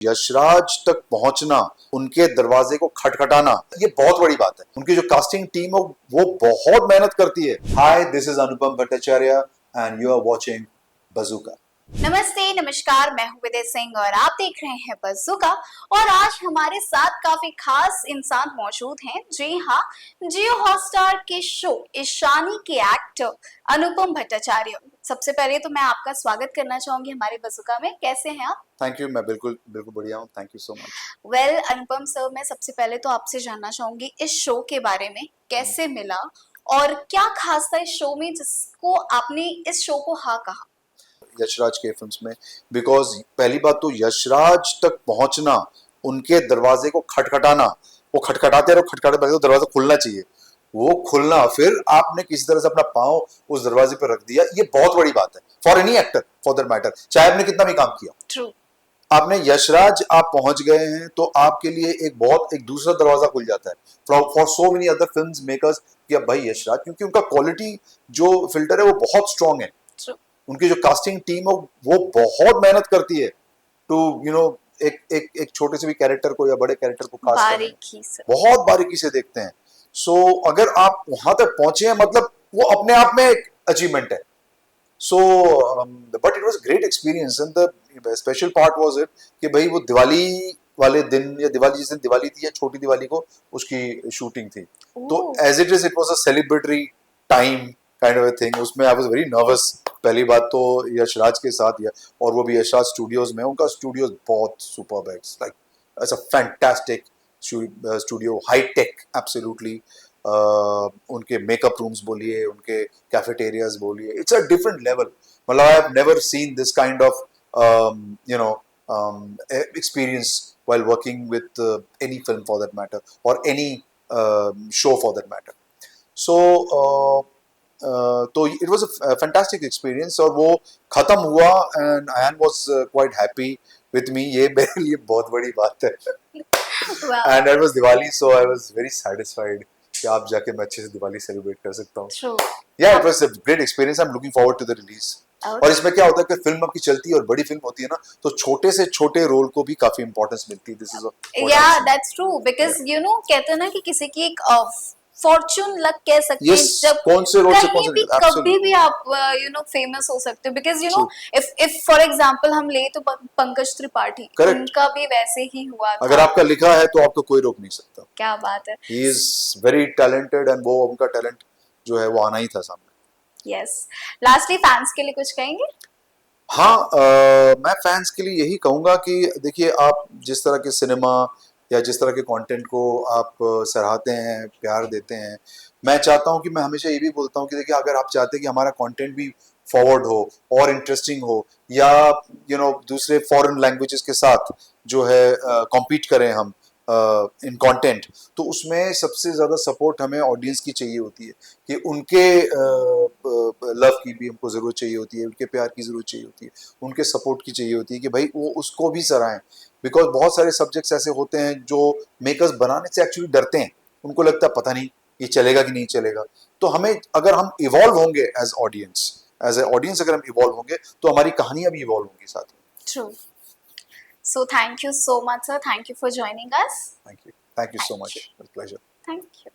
यशराज तक पहुंचना, उनके दरवाजे को खटखटाना, ये बहुत बड़ी बात है। उनकी जो कास्टिंग टीम है वो बहुत मेहनत करती है। Hi, this is Anupam Bhattacharya and you are watching Bazooka. नमस्ते, नमस्कार। मैं हूं विदय सिंह और आप देख रहे हैं बज़ूका। और आज हमारे साथ काफी खास इंसान मौजूद हैं। जी हाँ, जियो हॉटस्टार के शो ईशानी के एक्टर अनुपम भट्टाचार्य। सबसे पहले तो मैं आपका स्वागत करना चाहूंगी हमारे बज़ूका में। कैसे हैं आप? थैंक यू, मैं बिल्कुल बिल्कुल बढ़िया हूँ। Thank you so much. Well Anupam sir, मैं सबसे पहले तो आपसे जानना चाहूंगी इस शो के बारे में, कैसे मिला और क्या खास था इस शो में जिसको आपने इस शो को हाँ कहा? यशराज के फिल्म्स में, बिकॉज पहली बात तो यशराज तक पहुंचना, उनके दरवाजे को खटखटाना, वो खटखटाते रहो खटखटाते रहो, दरवाजा खुलना चाहिए, वो खुलना, फिर आपने किसी तरह से अपना पांव उस दरवाजे पर रख दिया, ये बहुत बड़ी बात है for any actor for that matter, चाहे आपने कितना भी काम किया। ट्रू। आपने यशराज आप पहुंच गए हैं तो आपके लिए एक दूसरा दरवाजा खुल जाता है for so many other film makers कि अब भाई यशराज, क्योंकि उनका क्वालिटी जो फिल्टर है वो बहुत स्ट्रांग है। ट्रू। उनकी जो कास्टिंग टीम है वो बहुत मेहनत करती है टू एक छोटे से भी कैरेक्टर को या बड़े कैरेक्टर को कास्ट करने में बारीकी से। बहुत बारीकी से देखते हैं। सो अगर आप वहां तक पहुंचे हैं मतलब वो अपने आप में एक अचीवमेंट है। So but it was great experience and the special part was it कि भाई वो दिवाली वाले दिन या दिवाली जिस दिन दिवाली थी या छोटी दिवाली को उसकी शूटिंग थी, तो as it was a celebratory time kind of thing. उसमें आई वाज वेरी नर्वस। पहली बात तो यशराज के साथ या और वो भी यशराज स्टूडियोज में, उनका स्टूडियोज बहुत सुपर्ब है। It's like it's a fantastic studio, high tech absolutely. उनके मेकअप रूम्स बोलिए, उनके कैफेटेरियाज बोलिए, इट्स अ डिफरेंट लेवल। मतलब I have never seen this kind of you know experience while working with any film for that matter or any show for that matter. So तो it was a fantastic experience और वो खत्म हुआ and ion was quite happy with me, ये मेरे लिए बहुत बड़ी बात है। And it was Diwali, so I was very satisfied कि आप जाके मैं अच्छे से दिवाली सेलिब्रेट कर सकता हूँ। ट्रू। या it was a great experience. I am looking forward to the release. और इसमें क्या होता है कि फिल्म आपकी चलती है और बड़ी फिल्म होती है ना, तो छोटे से छोटे रोल को भी काफी इंपॉर्टेंस मिलती है। दिस इज व्हाट आई या see. That's true because you know कहते हैं ना कि किसी की एक फॉर्चून लक कह सकते हैं यस, जब कौन से रोल से कौन कहीं से भी निकल, कभी एब्सोल्युटली भी आप यू नो फेमस हो सकते हो। Because you no true, if for example हम ले तो पंकज त्रिपाठी, करेक्ट। उनका भी वैसे ही हुआ अगर था। आपका लिखा है तो आपको कोई रोक नहीं सकता। क्या बात है। He is very talented and वो उनका टैलेंट जो है वो आना ही था सामने। यस। लास्टली फैंस के लिए कुछ कहेंगे? हाँ, मैं फैंस के लिए यही कहूँगा कि देखिए, आप जिस तरह के सिनेमा या जिस तरह के कंटेंट को आप सराहते हैं, प्यार देते हैं, मैं चाहता हूँ कि मैं हमेशा ये भी बोलता हूँ कि देखिए, अगर आप चाहते हैं कि हमारा कंटेंट भी फॉरवर्ड हो और इंटरेस्टिंग हो या दूसरे फॉरेन लैंग्वेजेस के साथ जो है कॉम्पीट करें हम इन कंटेंट, तो उसमें सबसे ज़्यादा सपोर्ट हमें ऑडियंस की चाहिए होती है कि उनके लव की भी हमको ज़रूरत चाहिए होती है, उनके प्यार की ज़रूरत चाहिए होती है, उनके सपोर्ट की चाहिए होती है कि भाई वो उसको भी सराहें। बिकॉज बहुत सारे सब्जेक्ट्स ऐसे होते हैं जो मेकर्स बनाने से एक्चुअली डरते हैं। उनको लगता है पता नहीं ये चलेगा कि नहीं चलेगा। तो हमें, अगर हम इवॉल्व होंगे एज ए ऑडियंस अगर हम इवॉल्व होंगे तो हमारी कहानियां भी इवॉल्व होंगी साथ में। True. So thank you so much sir, thank you for joining us. Thank you so thank much, you. Pleasure. Thank you.